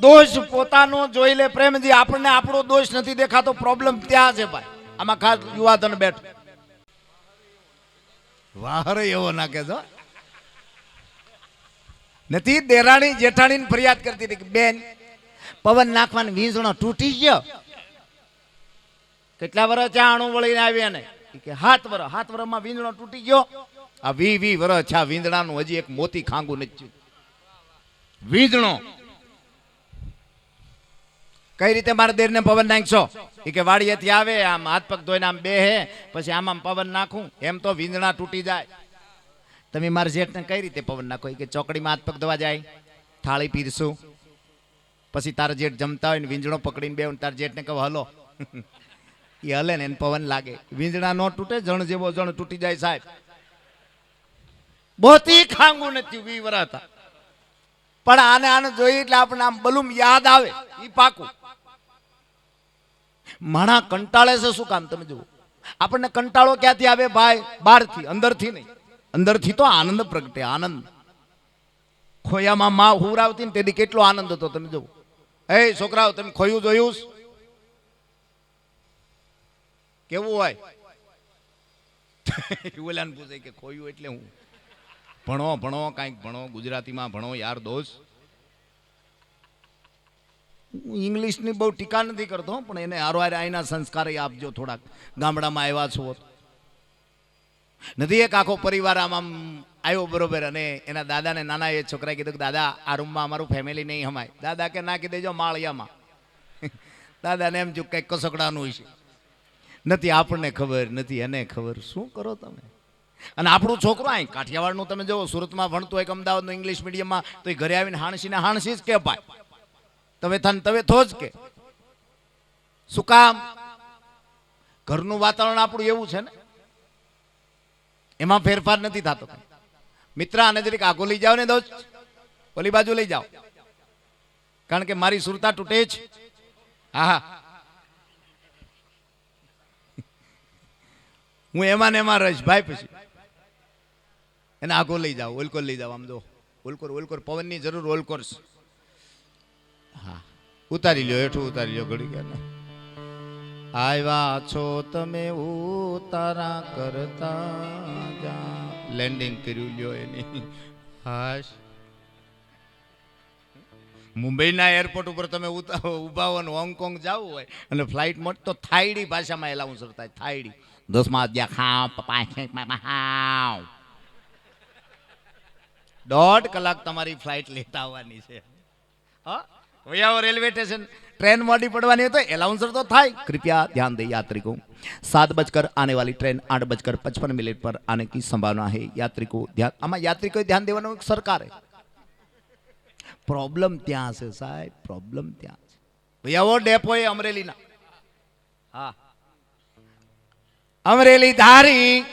દોષ પોતાનો જોઈ લે પ્રેમજી, આપણને આપણો દોષ નથી દેખાતો. પ્રોબ્લેમ ત્યાં છે ભાઈ. આમાં ખાસ યુવાધન બેઠ વાહરે એવો નાખે છો. નથી દેરાણી જેઠાણી ફરિયાદ કરતી હતી કે બેન પવન નાખવાની વીંઝણો તૂટી ગયો. કેટલા વર્ષ ચા અણુ વળીને આવ્યા ને કે 7 વર્ષ. 7 વર્ષમાં વીંઝણો તૂટી ગયો. આ 20 વર્ષ છે વીંઝણાનું, હજી એક મોતી ખાંગું નથી. વીંઝણો કઈ રીતે મારા દેરને પવન નાખશો? એ કે વાડીએથી આવે આમ હાથ પગ ધોઈને આમ બેહે પછી આમ પવન નાખું એમ તો વીંઝણા તૂટી જાય. તમે મારા જેઠને કઈ રીતે પવન નાખો? કે ચોકડીમાં હાથ પગ ધોવા જાય, થાળી પીરશું, પછી તારા જેઠ જમતા હોય ને વીંઝણો પકડીને બે તારા જેઠને કહો હલો, એ હલે ને એને પવન લાગે. વીંઝણા નો તૂટે, જણ જેવો જણ તૂટી જાય સાહેબ. બહોતી ખાંગું નથી 20 વર્ષ હતા. પણ આને જોઈએ એટલે આપણે આમ બલુમ યાદ આવે. એ પાકું. માણા કંટાળે છે શું કામ? તમે જુઓ, આપણને કંટાળો ક્યાંથી આવે ભાઈ? બહારથી, અંદરથી નહીં. અંદરથી તો આનંદ પ્રગટે. આનંદ ખોયામાં માં હુરાવતી ને તેથી કેટલો આનંદ હતો. તમે જુઓ, એ છોકરાઓ તમે ખોયું જોયું? કેવું હોય? ઓલાને પૂછે કે ખોયું એટલે હું? ભણો ભણો, કાંઈક ભણો, ગુજરાતીમાં ભણો યાર દોસ્ત. ઇંગ્લિશની બહુ ટીકા નથી કરતો, પણ એને હારવાર આઈના સંસ્કાર આપજો. થોડાક ગામડામાં આવ્યા છો નથી. એક આખો પરિવાર આમ આવ્યો બરોબર, અને એના દાદાને નાના એ છોકરાએ કીધું કે દાદા આ રૂમમાં અમારું ફેમિલી નહીં હમાય. દાદા કે નાખી દેજો માળિયામાં. દાદાને એમ જો કંઈક કસકડાનું છે. નથી આપણને ખબર, નથી એને ખબર. શું કરો તમે? અને આપણું છોકરો અહીં કાઠિયાવાડનું તમે જુઓ, સુરતમાં ભણતો હોય કે અમદાવાદનું ઇંગ્લિશ મીડિયમમાં, તો એ ઘરે આવીને હાણસી જ કે ભાઈ તમે થન તમે થો જ કે. શું કામ? ઘરનું વાતાવરણ આપણું એવું છે ને, એમાં ફેરફાર નથી થતો. મિત્ર આને જરીક આગો લઈ જાઓ ને દોસ્ત, ઓલી બાજુ લઈ જાઓ, કારણ કે મારી સુરતા તૂટે જ. હા, હું એમાં ને એમાં રહીશ ભાઈ. પછી એને આગો લઈ જાઓ, ઓલકોર લઈ જાઓ. આમ જો ઓલકોર પવનની જરૂર ઓલકોર. હા, ઉતારી લ્યો, હેઠું ઉતારી લ્યો ઘડી કે. આવ્યા છો તમે ઉતારા કરતા જા. લેન્ડિંગ કર્યું લ્યો એની. હાશ, મુંબઈના એરપોર્ટ ઉપર તમે ઉભા હો ને હોંગકોંગ જવું હોય અને ફ્લાઇટ મોટ, તો થાઈડી ભાષામાં એલાઉન્સર થાય. થાઈડી 10 જ્યાં ખાવ પપ્પા 1.5 કલાક તમારી ફ્લાઇટ લેતા આવવાની છે. હા, વયાવો રેલવે સ્ટેશન, ट्रेन मोड़ी पड़वानी हो तो अलाउंसर तो था। कृपया ध्यान दें यात्री को 7 बजकर आने वाली ट्रेन 8:55 पर आने की संभावना है। यात्री को ध्यान, आमा यात्री को ध्यान देवानो सरकार है। प्रॉब्लम त्या से साहेब, प्रॉब्लम त्या भैया वो डेपो है अमरेली ना। हाँ, अमरेली धारी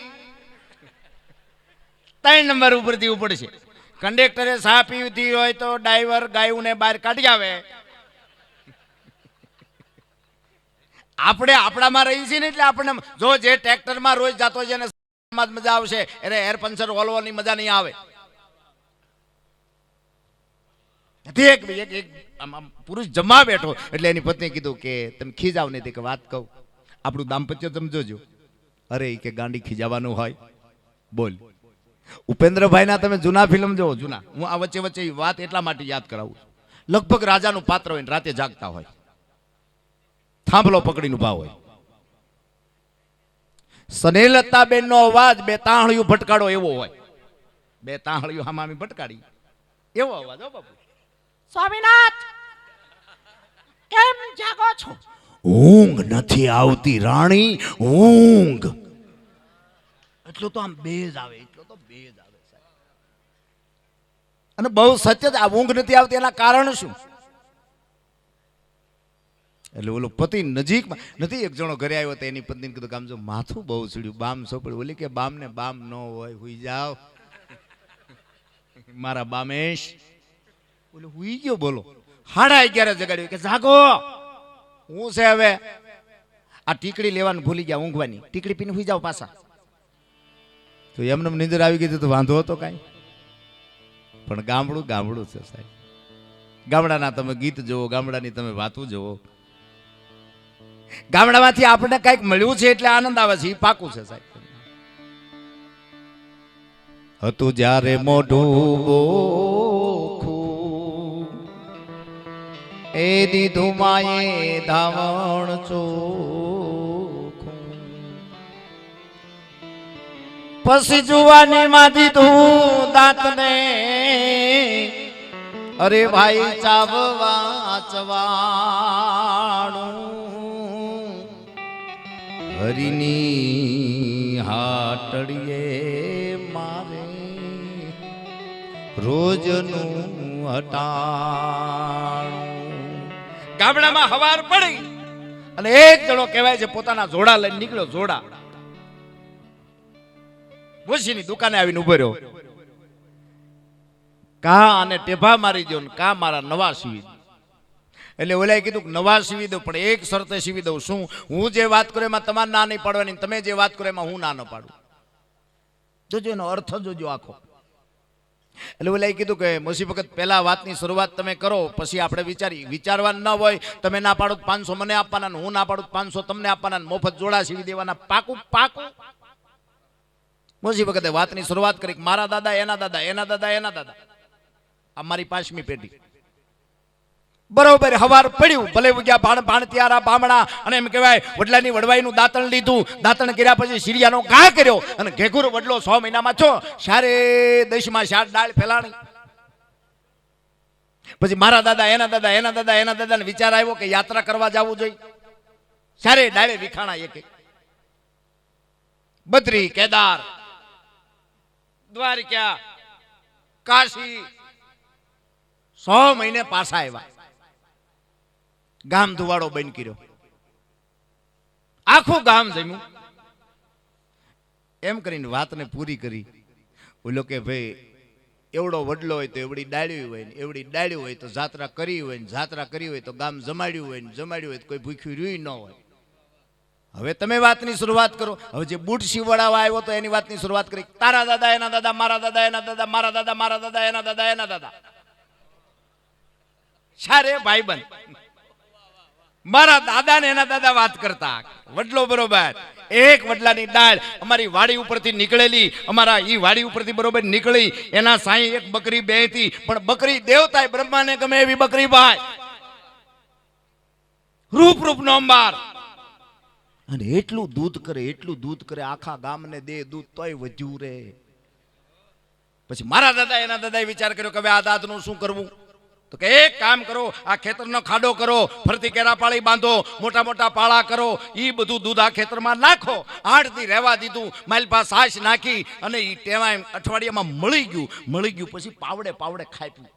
3 नंबर ऊपर थी ऊपर से कंडक्टरे सा पीवी थी हो तो ड्राइवर गायू ने बाहर काढी आवे। આપણે આપણામાં રહી છે ને એટલે આપણે જો જે ટ્રેક્ટરમાં રોજ જાતો છે ને મજા આવશે, અરે એર પંચર ઓલવાની મજા નહીં આવે। એક પુરુષ જમા બેઠો એટલે એની પત્ની કીધું કે તમે ખીજાવ નહીં કે વાત કહું, આપણું દાંપત્ય તમે જોજો। અરે કે ગાંડી ખીજાવાનું હોય બોલ। ઉપેન્દ્રભાઈ ના તમે જૂના ફિલ્મ જોવો, જૂના, હું આ વચ્ચે વચ્ચે વાત એટલા માટે યાદ કરાવું છું। લગભગ રાજાનું પાત્ર હોય, રાતે જાગતા હોય, થાંભલો પકડીને ઉભા હોય, સનેલતાબેન નો અવાજ બે તાહળિયું ભટકાડો એવો હોય, બે તાહળિયું હામામી ભટકાડી એવો અવાજ। હો બાપુ, સ્વામીનાથ કેમ જાગો છો? ઊંઘ નથી આવતી રાણી, ઊંઘ। એટલો તો આમ બેજ આવે, એટલો તો બેજ આવે સાહેબ। અને બહુ સત્ય જ આ ઊંઘ નથી આવતી એના કારણ શું? એટલે ઓલો પતિ નજીકમાં નથી, એક જણો ઘરે આવ્યો તો એની પત્નીને કીધું કામ જો માથું બહુ ચડ્યું, બામ સોપડ્યું। ઓલી કે બામ ને બામ ન હોય, હુઈ જાવ મારા બામેશ। ઓલો હુઈ ગયો, બોલો 11:30 જગાડ્યું કે જાગો, હું છે હવે આ ટીકડી લેવાનું ભૂલી ગયા, ઊંઘવાની ટીકડી પીને હુઈ જાવ પાછા। તો એમને નિંદર આવી ગઈ તો વાંધો હતો કાંઈ, પણ ગામડું ગામડું છે સાહેબ। ગામડાના તમે ગીત જુઓ, ગામડાની તમે વાતો જુઓ. ગામડામાંથી આપણને કંઈક મળ્યું છે એટલે આનંદ આવે છે, એ પાકું છે સાહેબ. હતું જ્યારે મોઢું બોખું એ દીધું માએ ધાવણ ચોખ્ખું, પછી જુવાની માં દીધું દાંતને અરે ભાઈ ચાવવા ચવાણું, હરિની હાટડીએ મારે રોજનું હટાણું. ગામડામાં હવાર પડી અને એક જણો કહેવાય છે પોતાના જોડા લઈને નીકળ્યો. જોડા ભૂસીની દુકાને આવીને ઉભો રહ્યો. કા અને ટેભા મારી દો ને કા મારા નવા સીવી દો. એટલે ઓલાએ કીધું કે નવા સીવી દઉં, પણ એક શરતે સીવી દઉં. શું? હું જે વાત કરું એમાં તમારે ના નહીં પાડવાની, તમે જે વાત કરો એમાં હું ના ન પાડું. જોજો એનો અર્થ જોજો આખો. એટલે ઓલાએ કીધું કે મુસી વખત પહેલા વાતની શરૂઆત તમે કરો, પછી આપણે વિચારી. વિચારવાનું ન હોય, તમે ના પાડો 500 મને આપવાના, હું ના પાડું 500 તમને આપવાના, મફત જોડા સીવી દેવાના. પાકું પાકું. મુસી વખતે વાતની શરૂઆત કરી. મારા દાદા એના દાદા, એના દાદા એના દાદા, આ મારી 5મી પેઢી. બરોબર હવાર પડ્યું, ભલે ઉગ્યા ભાણતિયારા બામણા, અને એમ કહેવાય વડલાની વડવાઈનું દાંતણ લીધું. દાંતણ કર્યા પછી સિરિયાનો ઘા કર્યો અને ઘેઘુર વડલો 6 મહિનામાં છો સારે દેશમાં શાર ડાળ ફેલાણી. પછી મારા દાદા એના દાદા એના દાદા એના દાદાને વિચાર આવ્યો કે યાત્રા કરવા જવું જોઈએ. સારે ડાળે વિખાણા એક એક. બદ્રી, કેદાર, દ્વારકા, કાશી 100 મહિને પાછા આવ્યા. ગામ ધુવાડો બંધ કર્યો, આખું ગામ જમ્યું. એમ કરીને વાતને પૂરી કરી. બોલો કે ભાઈ એવડો વડલો હોય તો એવડી ડાળ્યું હોય ને, એવડી ડાળ્યું હોય તો જાત્રા કરી હોય ને, જાત્રા કરી હોય તો ગામ જમાડ્યું હોય ને, જમાડ્યું હોય તો કોઈ ભૂખ્યું રહ્યું ન હોય. હવે તમે વાતની શરૂઆત કરો. હવે જે બૂટ સીવડાવવા આવ્યો તો એની વાતની શરૂઆત કરી. તારા દાદા એના દાદા, મારા દાદા એના દાદા, મારા દાદા મારા દાદા એના દાદા એના દાદા. સારે ભાઈબંધ. મારા દાદા ને એના દાદા વાત કરતા. વડલો બરોબર એક વડલાની ડાળ અમારી વાડી ઉપરથી નીકળેલી, અમારા ઈ વાડી ઉપરથી બરોબર નીકળી. એના સાંઈ એક બકરી બેહતી, પણ બકરી દેવતા બ્રહ્માને ગમે એવી બકરી ભાઈ, રૂપ રૂપ નો અંબાર. અને એટલું દૂધ કરે, એટલું દૂધ કરે, આખા ગામને દે દૂધ તોય વધ્યું રે. પછી મારા દાદા એના દાદાએ વિચાર કર્યો કે હવે આ દાદનું શું કરવું. તો કે એક કામ કરો, આ ખેતરનો ખાડો કરો, ફરતી કેરા પાળી બાંધો, મોટા મોટા પાળા કરો, ઈ બધું દૂધ આ ખેતરમાં નાખો. 8 દી રહેવા દીધું, માલપા સાસ નાખી અને ઈ ટેવાય અઠવાડિયામાં મળી ગયું. પછી પાવડે પાવડે ખાપ્યું.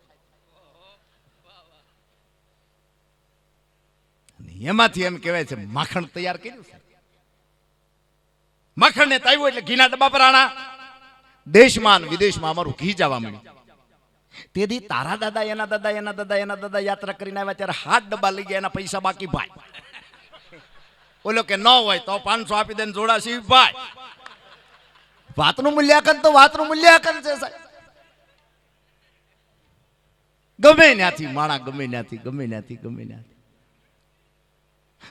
એમાંથી એમ કહેવાય છે માખણ તૈયાર કર્યું છે. માખણ ને તાવ્યું એટલે ઘીના ડબ્બા પર આણા. દેશમાં વિદેશમાં અમારું ઘી જવા મળ્યું. તેથી તારા દાદા એના દાદા એના દાદા એના દાદા યાત્રા કરીને આવ્યા ત્યારે 7 ડબ્બા લઈ ગયા, એના પૈસા બાકી ભાઈ. બોલો કે ન હોય તો 500 આપી દે જોડા સીવ ભાઈ. વાતનું મૂલ્યાંકન તો વાતનું મૂલ્યાંકન છે સાહેબ. ગમે ત્યાંથી માણા, ગમે ત્યાંથી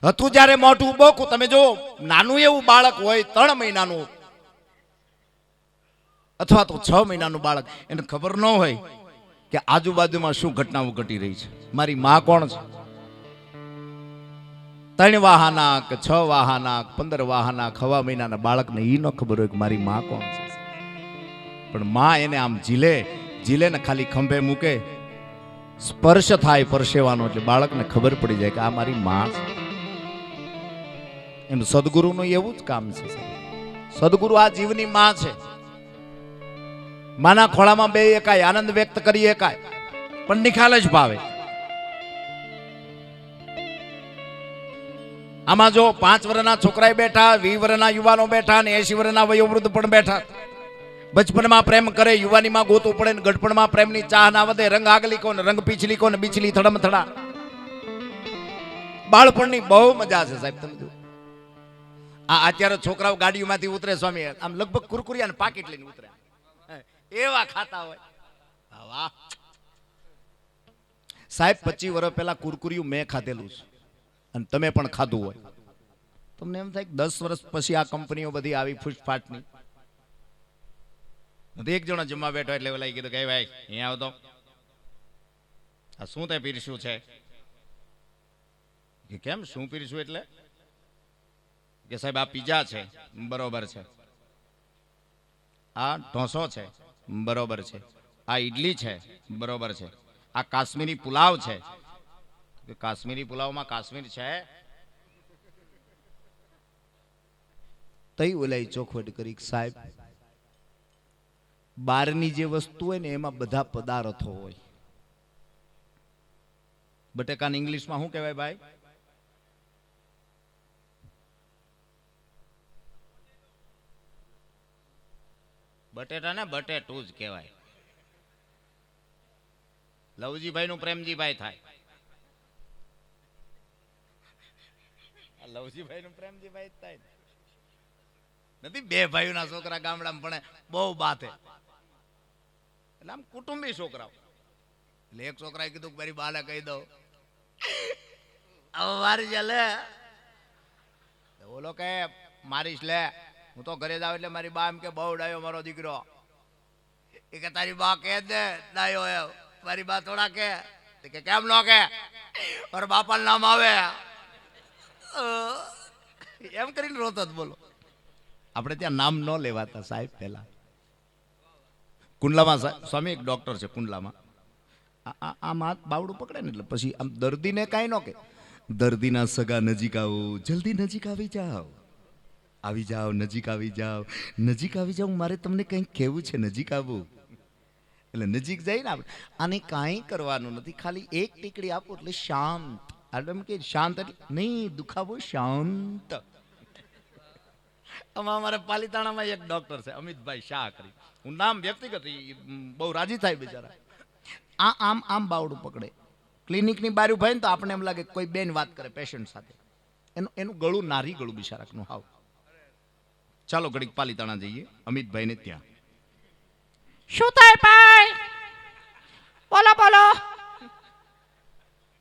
હતું જ્યારે મોઢું બોકું. તમે જો નાનું એવું બાળક હોય 3 મહિનાનું અથવા તો 6 મહિનાનું બાળક, એને ખબર ન હોય કે આજુબાજુમાં શું ઘટનાઓ ઘટી રહી છે. મારી માં કોણ છે? 3 વાહાના કે 6 વાહાના 15 વાહાના 6 મહિનાના બાળકને ઈ ન ખબર હોય કે મારી માં કોણ છે. પણ માં એને આમ જીલે ને ખાલી ખંભે મૂકે, સ્પર્શ થાય પરસેવાનો એટલે બાળકને ખબર પડી જાય કે આ મારી માં છે. એમ સદગુરુનું એવું જ કામ છે. સદગુરુ આ જીવની માં છે. માના ખોળામાં બે એકાય, આનંદ વ્યક્ત કરી એકાય, પણ નિખાલ જ ભાવે. આમાં જો 5 વર્ષના છોકરાએ બેઠા, 20 વર્ષના યુવાનો બેઠા અને 80 વર્ષના વયોવૃદ્ધ પણ બેઠા. બચપનમાં પ્રેમ કરે, યુવાનીમાં ગોતું પડે ને ગઢપણમાં પ્રેમની ચાહ ના વધે. રંગ આગલી કોને, રંગ પીછલી કોને, બીછલી થડમથડા. બાળપણની બહુ મજા છે સાહેબ. તમે જો આ અત્યારે છોકરાઓ ગાડીઓમાંથી ઉતરે સ્વામી, આમ લગભગ કુરકુરિયા ને પાકીટ લઈને ઉતરે, એવા ખાતા હોય. વાહ. સાહેબ 25 વર્ષ પહેલા કુરકુરિયું મેં ખાધેલું છે અને તમે પણ ખાધું હોય. તમને એમ થાય કે 10 વર્ષ પછી આ કંપનીઓ બધી આવી ફૂટફાટની. એક જણો જમવા બેઠો એટલે ઓલા કીધું કે ભાઈ અહીંયા આવતો, આ શું તે પીરસ્યું છે? કે કેમ શું પીરસ્યું એટલે? કે સાહેબ આ પીઝા છે, બરોબર છે. આ ઢોસો છે, બરોબર છે. આ ઈડલી છે, બરોબર છે. આ કાશ્મીરી પુલાવ છે. કે કાશ્મીરી પુલાવમાં કાશ્મીર છે? તઈ ઓલાઈ ચોખવટ કરી, સાહેબ બહારની જે વસ્તુ હોય ને એમાં બધા પદાર્થો હોય. બટેકાને ઇંગ્લિશમાં શું કહેવાય ભાઈ? બટેટા ને બટેટું જ કહેવાય. લવજીભાઈ નું પ્રેમજીભાઈ થાય. લવજીભાઈ નું પ્રેમજીભાઈ થાય. નથી બે ભાઈઓના છોકરા ગામડામાં ભણે, બહુ બાતે. એટલે આમ કુટુંબી છોકરાઓ. એટલે એક છોકરાએ કીધું કે મારી બાને કહી દઉં, હવે મારી છે લે. ઓલો કે મારીશ લે, હું તો ઘરે જાવ એટલે મારી બા એમ કે બહુ ડાયો મારો દીકરો. એ કે તારી બા કે દે ડાયો એ, મારી બા થોડા કે કેમ નો કે મારા બાપા નામ આવે એમ કરીને રોતો જ. બોલો આપણે ત્યાં નામ ન લેવાતા સાહેબ પહેલા. કુંડલામાં સ્વામી એક ડોક્ટર છે કુંડલામાં. આમ હાથ બાવડું પકડે ને એટલે પછી આમ દર્દીને કાંઈ ન કે, દર્દીના સગા નજીક આવો, જલ્દી નજીક આવી જાઓ, આવી જાઓ, નજીક આવી જાઓ, નજીક આવી જાઓ, મારે તમને કંઈક કહેવું છે, નજીક આવો. એટલે નજીક જઈને આપણે આને કાંઈ કરવાનું નથી, ખાલી એક ટીકડી આપો એટલે શાંત. એમ કે શાંત એટલે નહીં દુખાવો, શાંત. આમાં અમારે પાલીતાણામાં એક ડોક્ટર છે અમિતભાઈ શાહ કરી, હું નામ વ્યક્તિગત બહુ રાજી થાય બિચારા. આમ આમ બાવડું પકડે, ક્લિનિકની બારી ભાઈ ને તો આપણે એમ લાગે કોઈ બેન વાત કરે પેશન્ટ સાથે. એનું ગળું નારી ગળું બિચારાકનું હાવ. ચાલો ઘડીક પાલીતાણા જઈએ અમિતભાઈ ને ત્યાં. શું થાય ભાઈ? બોલો બોલો,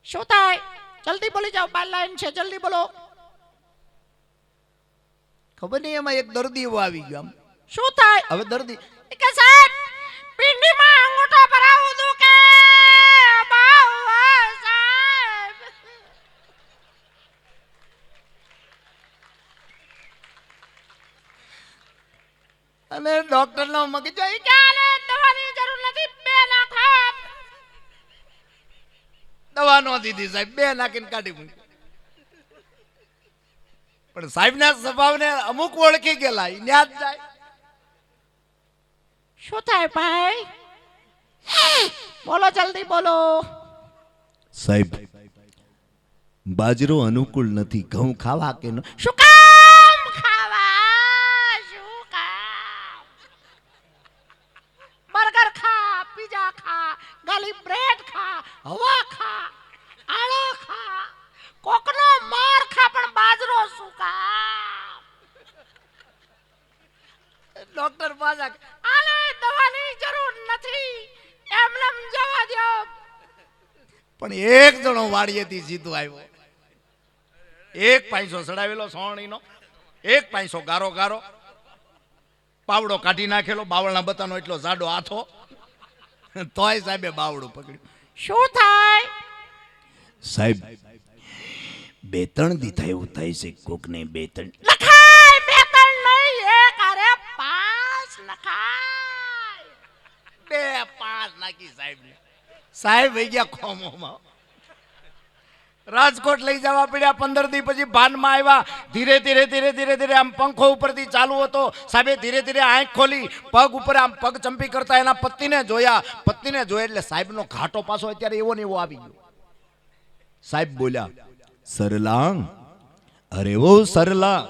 શું થાય? જલ્દી બોલી જાઓ, બાર લાઈન છે, જલ્દી બોલો. ખબર નહીં એમાં એક દર્દી એવો આવી ગયો. આમ શું થાય? હવે દર્દી કે સાહેબ પિંડીમાં અંગૂઠો ભરાવું દઉં કે બાવ સાહેબ. અને ડોક્ટર નો મગજ જોઈ કે દવાની જરૂર નથી, બે ના થાય. દવા નો દીધી સાહેબ, બે નાખીને કાઢી મૂકી. પણ સાહેબ ના સ્વભાવને અમુક ઓળખી ગયેલા, ન્યા જ જાય. શું થાય ભાઈ? બોલો જલ્દી બોલો. સાહેબ બાજરો અનુકૂળ નથી, ઘઉં ખાવા કે ન? શું કામ ખાવા? શું કામ? બર્ગર ખા, પીઝા ખા, ગાલી બ્રેડ ખા, હવા ખા, આળો ખા, કોકનો માર ખા, પણ બાજરો શું કામ? ડોક્ટર પાછા આલે દવાની જરૂર નથી, એમને જવા દો. પણ એક જણો વાડીએથી સીધો આવ્યો, એક પૈસો સડાવેલો સોણીનો, એક પૈસો ગારો ગારો, પાવડો કાઢી નાખેલો, બાવળના બતાનો એટલો જાડો હાથો, તોય સાહેબે બાવડું પકડ્યું. શું થાય? સાહેબ બે ત્રણ દી થયું થાય છે, કોકને બે ત્રણ લખાય, બે ત્રણ નહીં, એક અરે પાંચ લખાય. બે પાંચ નાખી સાહેબ ને. સાહેબ વહી ગયા ખોમોમાં. રાજકોટ લઈ જવા પડ્યા. 15 દી પછી ભાનમાં આવ્યા. ધીરે ધીરે ધીરે ધીરે ધીરે આમ પંખો ઉપરથી ચાલુ હતો. સાહેબે ધીરે ધીરે આંખ ખોલી, પગ ઉપર આમ પગ ચંપી કરતા એના પત્નીને જોયા. પત્નીને જોયા એટલે સાહેબનો ઘાટો પાછો અત્યારે એવો ને એવો આવી ગયો. સાહેબ બોલ્યા, સરલા, અરે ઓ સરલા,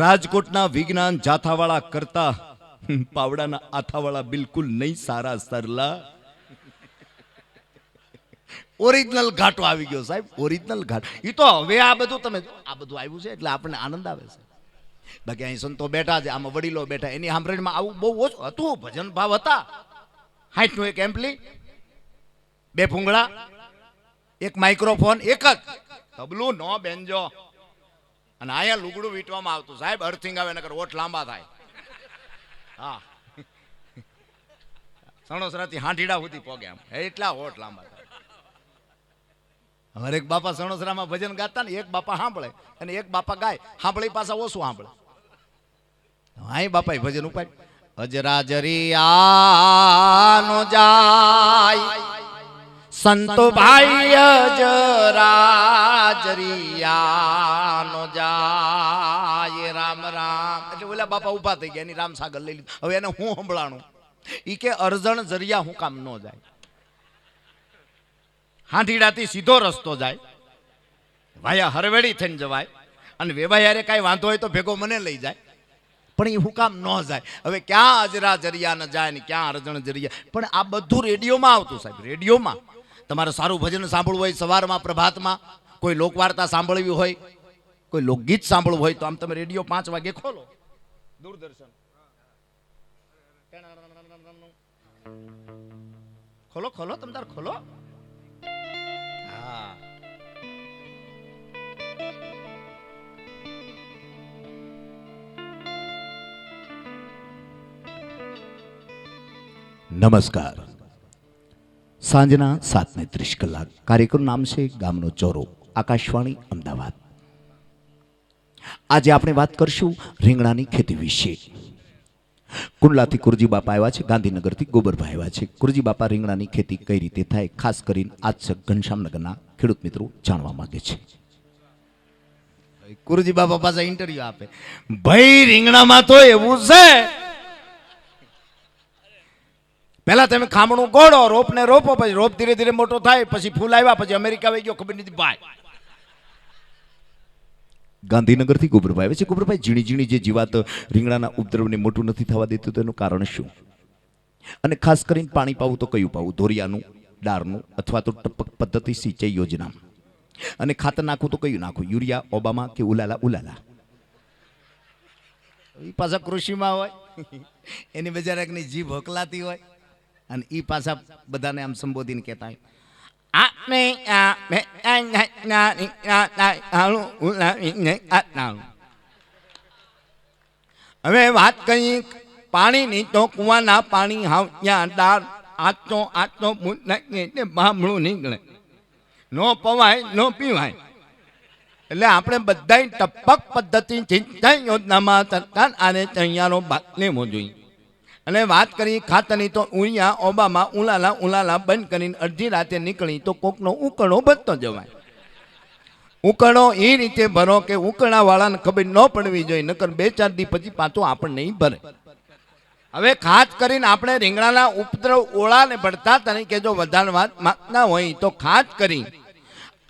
રાજકોટના વિજ્ઞાન જાથાવાળા કરતા પાવડાના આથાવાળા બિલકુલ નહીં સારા સરલા. ઓરિજિનલ ઘાટો આવી ગયો સાહેબ, ઓરિજિનલ ઘાટ. એ તો હવે આ બધું તમે આ બધું આવ્યું છે એટલે આપણને આનંદ આવે છે. બાકી અહીં સંતો બેઠા છે, આમાં વડીલો બેઠા, એની સાંભળણીમાં આવું બહુ ઓછું હતું. ભજન ભાવ હતા. 60 નું એક એમ્પલી, 2 ભૂંગળા, એક માઇક્રોફોન, એક જ તબલું, નો બેન્જો, અને આયા લુગડું વીટવામાં આવતું. સાહેબ અર્થિંગ આવે નકર ઓઠ લાંબા થાય. હા, સણોસરાથી હાંઠીડા સુધી પોગે આમ, એટલા ઓઠ લાંબા થાય. હરેક બાપા સણોસરામાં ભજન ગાતા ને એક બાપા સાંભળે અને એક બાપા ગાય, સાંભળી પાછા ઓછું સાંભળે. અહીં બાપા ભજન ઉપાડ. અજરાજરિયાનો જાય સંતો ભાઈ, અજરાજરિયાનો જાય રામ રામ. એટલે ઓલા બાપા ઉભા થઈ ગયા, એની રામ સાગર લઈ લીધું. હવે એને હું સંભળાણું, ઈ કે અરજણ જરિયા હું કામ ન જાય? હાંઠીડાથી સીધો રસ્તો જાય, ભાયા હરવેડી થઈને જવાય, અને વેવાયારે કાંઈ વાંધો હોય તો ભેગો મને લઈ જાય, પણ એ હું કામ ન જાય? હવે ક્યાં અજરા જરિયા ન જાય ને ક્યાં અરજણ જરિયા? પણ આ બધું રેડિયોમાં આવતું સાહેબ. રેડિયોમાં તમારે સારું ભજન સાંભળવું હોય, સવારમાં પ્રભાતમાં કોઈ લોકવાર્તા સાંભળવી હોય, કોઈ લોકગીત સાંભળવું હોય, તો આમ તમે રેડિયો 5 વાગે ખોલો, દૂરદર્શન ખોલો, ખોલો તમ તાર ખોલો. હા, નમસ્કાર. સાંજના 7:30 કાર્યક્રમ નામ છે ગામનો ચોરો, આકાશવાણી અમદાવાદ. આજે આપણે વાત કરશું રીંગણાની ખેતી વિશે. કુંડલાથી કુરજી બાપા આવ્યા છે, ગાંધીનગરથી ગોબરભાઈ આવ્યા છે. કુરજી બાપા રીંગણાની ખેતી કઈ રીતે થાય, ખાસ કરીને આજ ઘનશ્યામનગરના ખેડૂત મિત્રો જાણવા માંગે છે. કુરજી બાપા પાછા ઇન્ટરવ્યુ આપે. ભાઈ રીંગણામાં તો એવું છે, પહેલા તમે ખામણું ગોળો, રોપને રોપો, પછી રોપ ધીરે ધીરે મોટો થાય, પછી ફૂલ આવ્યા, પછી અમેરિકા વહી ગયો, ખબર નથી ભાઈ. ગાંધીનગરથી ગોબરભાઈ આવે છે. ગોબરભાઈ, ઝીણી ઝીણી જે જીવાત રીંગણાના ઉપદ્રવને મોટું નથી થવા દેતું, તેનું કારણ શું? અને ખાસ કરીને પાણી પાવું તો કયું પાવું? ધોરિયાનું, ડારનું, અથવા તો ટપક પદ્ધતિ સિંચાઈ યોજના? અને ખાતર નાખવું તો કયું નાખવું? યુરિયા, ઓબામા કે ઉલાલા? ઉલાલા એ પાછા કૃષિમાં હોય, એની બજારની જીભ હકલાતી હોય, અને એ પાછા બધાને આમ સંબોધીને કહેતા હોય, હવે વાત કરી પાણીની તો કુવાના પાણી હાવ ત્યાં દાળ આચો આચો એટલે બામણું નીકળે, નો પવાય નો પીવાય. એટલે આપણે બધા ટપક પદ્ધતિ સિંચાઈ યોજનામાં સરકાર આને તૈયારો ભાગ લેવો જોઈએ. અને વાત કરી ખાતરની તો ઉરિયા, ઓબામાં, ઉલાલા બંધ કરીને અડધી રાતે નીકળી તો કોકનો ઉકળો બચતો જવાય. ઉકળો એ રીતે ભરો કે ઉકળાવાળાને ખબર ન પડવી જોઈએ, નકર 2-4 દી પછી પાછો આપણને નહીં ભરે. હવે ખાસ કરીને આપણે રીંગણાના ઉપદ્રવ ઓળાને પડતા તરીકે જો વધારે વાત માંગતા હોય તો ખાસ કરી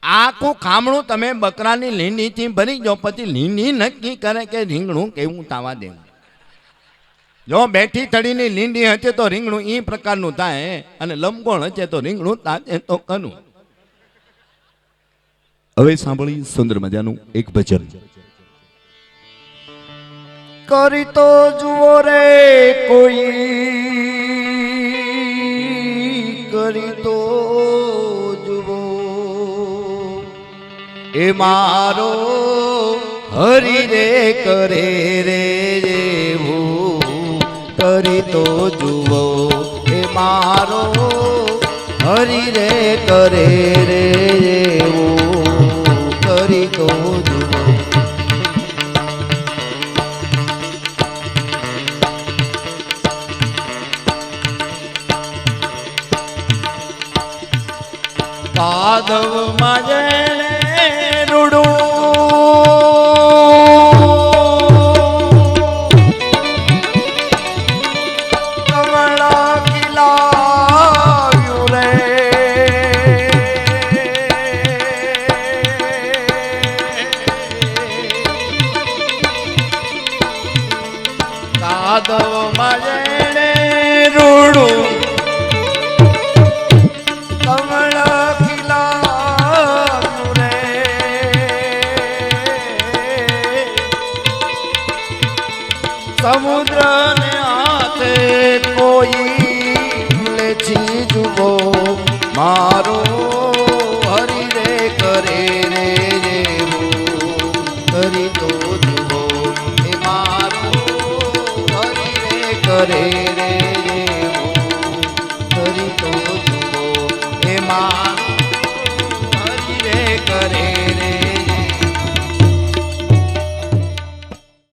આખું ખામણું તમે બકરાની લીંડીથી ભરી જાઓ, પછી લીંડી નક્કી કરે કે રીંગણું કેવું તાવા દેવું. જો બેઠી થડીની લીંડી હશે તો રીંગણું એ પ્રકારનું થાય, અને લંબગોળ હશે તો રીંગણું તાજે તો કનું. હવે સાંભળી સુંદર મજાનું એક ભજન. કરી તો જુઓ રે કોઈ, કરી તો જુઓ એ મારો હરી રે કરે રે એવું, કરી તો જુઓ એ મારો હરી રે કરે રે એવું, કરી તો જુઓ. કાદવમાં જેણે રૂડું કમળા કિલાવ્યું રે, કાદવમાં જેણે રૂડું સમુદ્ર ને હાથે કોઈ લેછી જુઓ મારો હરી કરે રે જેવું હરી તો જુઓ એ મારું હરી રે કરે